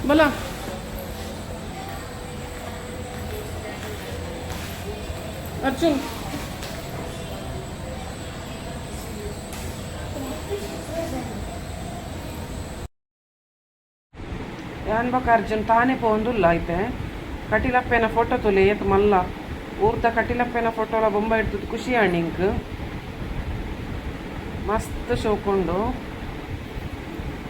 बोला अर्जुन यान बक अर्जुन ताने पोंदुल्ल ऐते कटिलप्पेन फोटो तुले येत मल्ल ऊर्त कटिलप्पेन फोटोल बೊಂಬ इड्तुद खुशी आणिंक मस्त शोकुंडु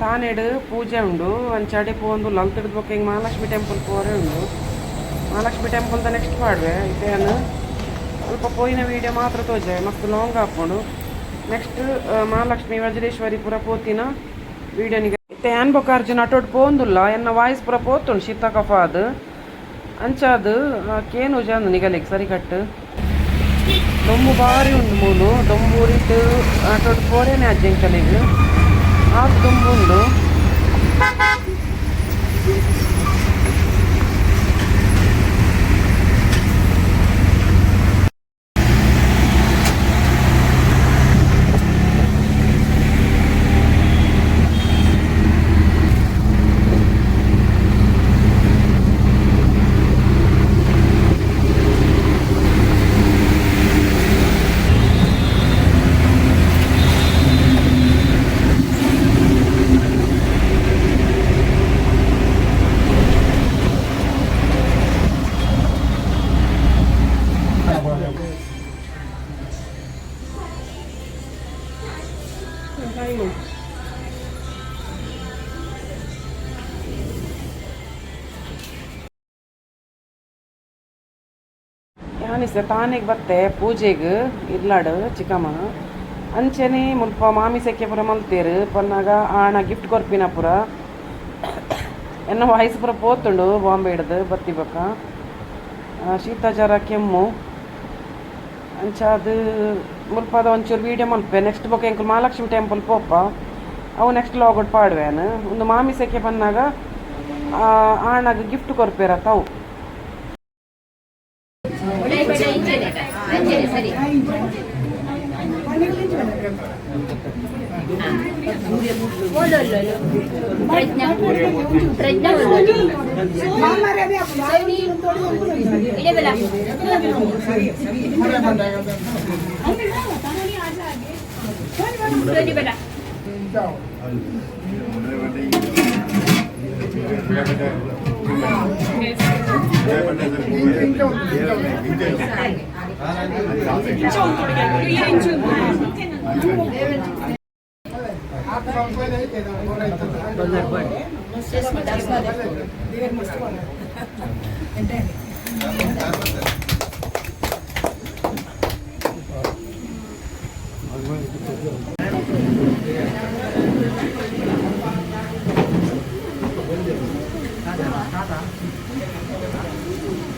तानेड पूजे उंडु अंचाडे पोंदुल्ल अल्तुड बೊಕ್ಕ इंग महालक्ष्मी टेंपल पोरे उंडु महालक्ष्मी टेंपल द नेक्स्ट पाडवे इतेन अल्प पोयिन वीडियो मात्र तोजे मस्त लांग आपोंडु नेक्स्ट महालक्ष्मी वज्रेश्वरी पुरा पोतिन वीडियो निगे इते यान बೊಕ್ಕ अर्जुन अटोड पोंदुल्ल एन्न वाइस पुरा पोतुंडु शीत कफाद अंचाद केनु जांद निगलिक सरी कट दೊಂಬು ಬಾರಿ ಉಂಡು ಮೂಲು ದೊಂಬು ಊರಿಟ್ಟು ಅಟೋಡ್ ಪೋರೇನೆ ಅಜ್ಜೆಂಕಲಿಗೆ ಆರು ದೊಂಬು ಉಂಡು ಯಾನಿಸ ತಾನೆಗೆ ಬತ್ತೆ ಪೂಜೆಗೆ ಇರ್ಲಾಡು ಚಿಕ್ಕಮ್ಮ ಅಂಚೆನೆ ಮುಲ್ಪ ಮಾಮಿ ಸೆಕ್ಕೆ ಪುರ ಮಲ್ತೇರು ಪನ್ನಾಗ ಆಣ ಗಿಫ್ಟ್ ಕೊರ್ಪಿನ ಪುರ ಎನ್ನ ವಯಸ್ಸು ಪುರ ಪೋತುಂಡು ಬಾಂಬೆ ಹಿಡ್ದು ಬತ್ತಿ ಬಕ್ಕ ಶೀತ ಜ್ವರ ಕೆಮ್ಮು ಅಂಚಾದ ಮುಲ್ಪದ ಒಂಚೂರು ವೀಡಿಯೋ ಮಲ್ಪೆ ನೆಕ್ಸ್ಟ್ ಬೊಕ್ಕ ಎಂಕಲ್ ಮಹಾಲಕ್ಷ್ಮಿ ಟೆಂಪಲ್ ಪೋಪ ಅವು ನೆಕ್ಸ್ಟ್ ಲಾಗೋಡ್ ಪಾಡ್ವೇನು ಒಂದು ಮಾಮಿ ಸೆಕ್ಕೆ ಪನ್ನಾಗ ಆಣಾಗ ಗಿಫ್ಟ್ ಕೊರ್ಪೇರ ತಾವು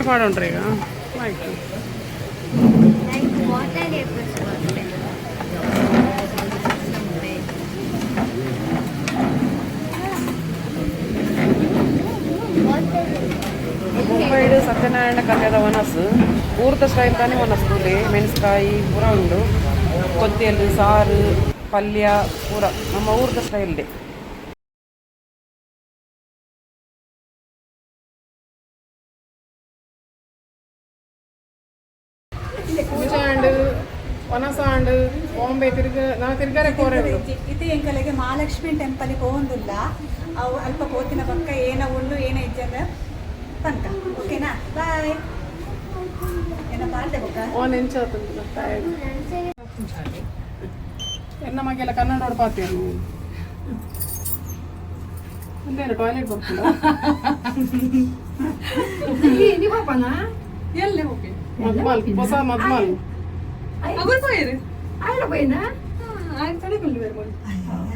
ಮಾಡೋಣ್ರಿ ಈಗ ಆಯ್ತು ಮುಂಬೈಡು ಸತ್ಯನಾರಾಯಣ ಕಲ್ಯಾದ ವನಸ್ಸು ಊರ್ದ ಸ್ಟೈಲ್ ತಾನೇ ವನಸ್ಸು ಮೆಣಸ್ಕಾಯಿ ಪೂರ ಉಂಡು ಕೊತ್ತಿಯಲ್ಲಿ ಸಾರು ಪಲ್ಯ ಪೂರ ನಮ್ಮ ಊರ್ದ ಸ್ಟೈಲ್ಡೆ ಪೂಜೆ ಅಂಡು ವನಸ ಅಂಡು ಬಾಂಬೆ ತಿರ್ಗಾರೆ ಕೋರೆ ಇದು ಎಂಕಲೆಗೆ ಮಹಾಲಕ್ಷ್ಮಿ ಟೆಂಪಲ್ ಹೋಗಂದಿಲ್ಲ ಅವು ಅಲ್ಪ ಹೋತಿನ ಪಕ್ಕ ಏನ ಉಂಡು ಏನ ಇಜ್ಜದ ತನಕ ಓಕೆನಾ ಬಾಯ್ ಏನ ಮಾಡ್ದೆ ಬಕ್ಕ ಓನ್ ಎಂಚ ಎನ್ನ ಮಗೆಲ್ಲ ಕನ್ನಡ ನೋಡ್ ಪಾತೀರಿ ಅಂದೇನು ಟಾಯ್ಲೆಟ್ ಬರ್ತಿಲ್ಲ ನೀವು ಪಾಪನ ಎಲ್ಲಿ ಹೋಗಿ ಮದ್ಮಲ್ ಹೊಸ ಮದ್ಮಲ್ ಅಗರ್ ಹೋಯ್ರಿ ಆಯ್ಲ ಬೈನಾ ಆಯ್ತು ತಡೆಕೊಂಡು ಬರ್ಬೋದು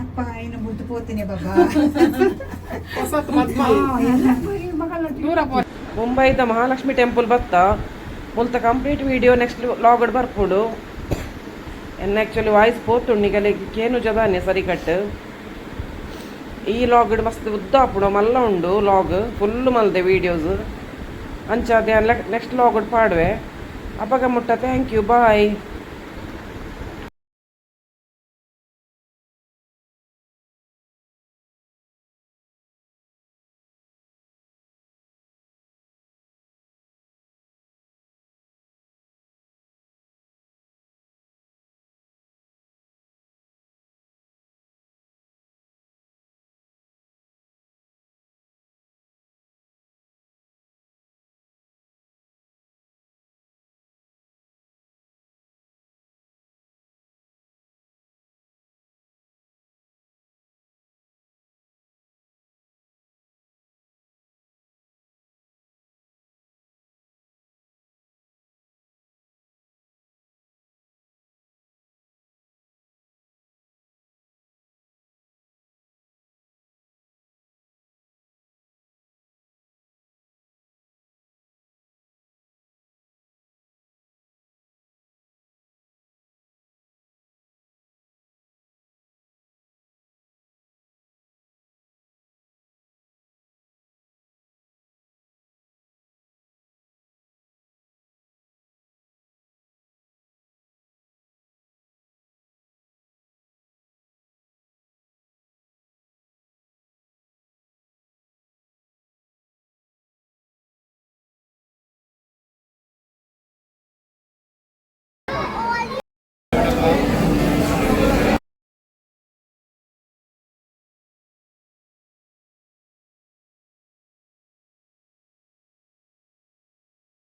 ಅಪ್ಪ ಏನು ಮುದ್ದು ಪೋತೀನಿ ಬಾಬಾ ಹೊಸ ಮದ್ಮಲ್ ಮುಂಬೈದ ಮಹಾಲಕ್ಷ್ಮಿ ಟೆಂಪಲ್ ಬತ್ತ ಮುಲ್ತ ಕಂಪ್ಲೀಟ್ ವಿಡಿಯೋ ನೆಕ್ಸ್ಟ್ ಲಾಗಡ್ ಬರ್ಪುಡು ಎನ್ನ ಆ್ಯಕ್ಚುಲಿ ವಾಯ್ಸ್ ಪೋತುಣ್ಣಿಗಲೆ ಕೇನು ಜದಾನೆ ಸರಿ ಕಟ್ ಈ ಲಾಗಡ್ ಮಸ್ತ್ ಉದ್ದ ಆಪುಡು ಮಲ್ಲ ಉಂಡು ಲಾಗ್ ಫುಲ್ ಮಲ್ದೆ ವೀಡಿಯೋಸ್ ಅಂಚಾದೆ ನೆಕ್ಸ್ಟ್ ಲಾಗಡ್ ಪಾಡ್ವೆ ಅಪ್ಪಗ ಮುಟ್ಟ ಥ್ಯಾಂಕ್ ಯು ಬಾಯ್.